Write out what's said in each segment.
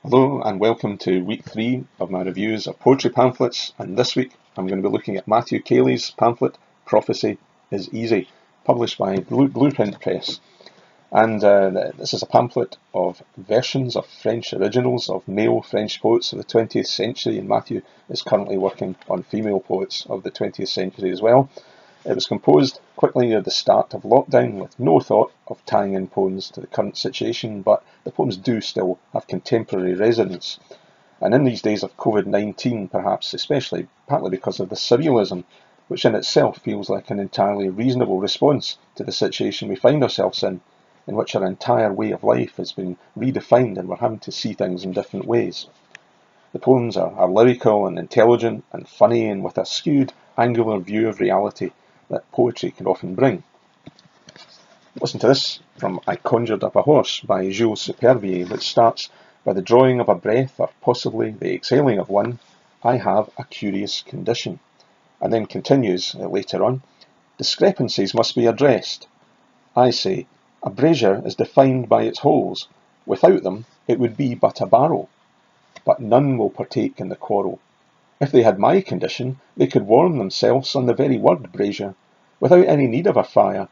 Hello and welcome to week 3 of my reviews of poetry pamphlets, and this week I'm going to be looking at Matthew Caley's pamphlet Prophecy is Easy, published by Blueprint Press. And this is a pamphlet of versions of French originals of male French poets of the 20th century, and Matthew is currently working on female poets of the 20th century as well. It was composed quickly near the start of lockdown with no thought of tying in poems to the current situation, but the poems do still have contemporary resonance. And in these days of COVID-19, perhaps especially, partly because of the surrealism, which in itself feels like an entirely reasonable response to the situation we find ourselves in which our entire way of life has been redefined and we're having to see things in different ways. The poems are lyrical and intelligent and funny and with a skewed, angular view of reality that poetry can often bring. Listen to this from I Conjured Up a Horse by Jules Supervier, which starts by the drawing of a breath or possibly the exhaling of one. I have a curious condition. And then continues later on. Discrepancies must be addressed. I say, a brazier is defined by its holes. Without them, it would be but a barrel. But none will partake in the quarrel. If they had my condition, they could warm themselves on the very word brazier, without any need of a fire.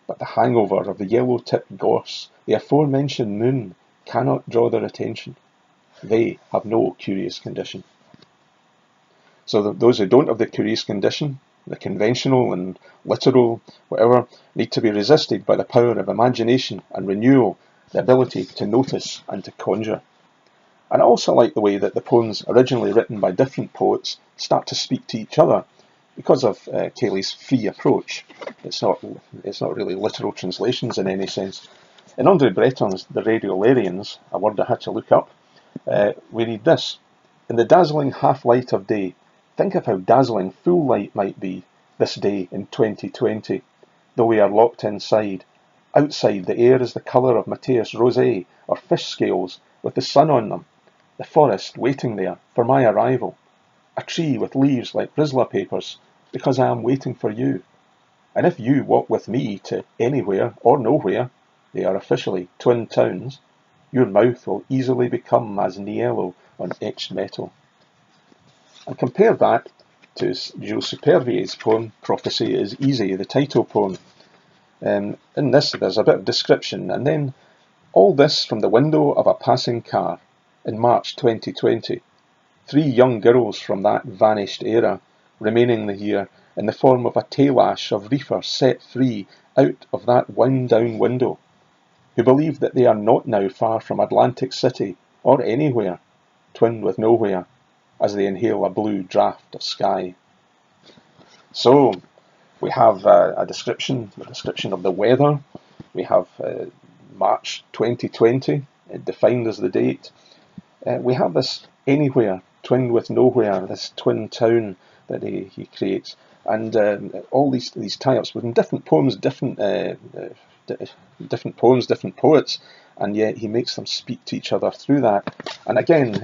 But the hangover of the yellow-tipped gorse, the aforementioned moon, cannot draw their attention. They have no curious condition. So those who don't have the curious condition, the conventional and literal, whatever, need to be resisted by the power of imagination and renewal, the ability to notice and to conjure. And I also like the way that the poems originally written by different poets start to speak to each other because of Caley's free approach. It's not really literal translations in any sense. In André Breton's The Radiolarians, a word I had to look up, we read this. In the dazzling half-light of day, think of how dazzling full light might be this day in 2020, though we are locked inside. Outside, the air is the colour of Mateus rosé or fish scales with the sun on them. The forest waiting there for my arrival. A tree with leaves like Rizla papers, because I am waiting for you. And if you walk with me to anywhere or nowhere, they are officially twin towns, your mouth will easily become as Niello on etched metal. And compare that to Jules Supervier's poem, Prophecy is Easy, the title poem. In this, there's a bit of description, and then all this from the window of a passing car in March 2020. 3 young girls from that vanished era, remaining here in the form of a tail-ash of reefer set free out of that wound-down window, who believe that they are not now far from Atlantic City or anywhere, twinned with nowhere, as they inhale a blue draught of sky. So, we have a description of the weather. We have March 2020, defined as the date. We have this anywhere, twinned with nowhere, this twin town that he creates, and all these tie-ups within different poems, different poems, different poets, and yet he makes them speak to each other through that. And again,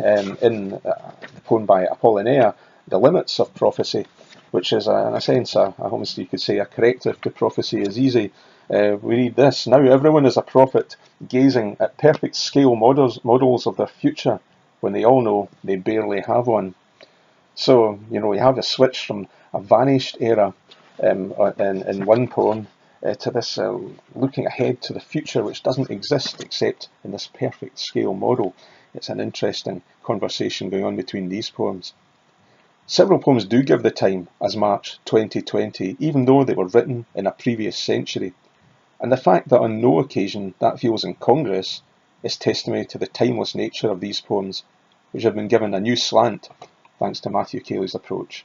in the poem by Apollinaire, The Limits of Prophecy, which is, in a sense, almost you could say, a corrective to Prophecy is Easy. We read this, now everyone is a prophet, gazing at perfect scale models of their future, when they all know they barely have one. So, you have a switch from a vanished era in one poem to this looking ahead to the future which doesn't exist except in this perfect scale model. It's an interesting conversation going on between these poems. Several poems do give the time as March 2020, even though they were written in a previous century. And the fact that on no occasion that feels incongruous is testimony to the timeless nature of these poems, which have been given a new slant thanks to Matthew Caley's approach.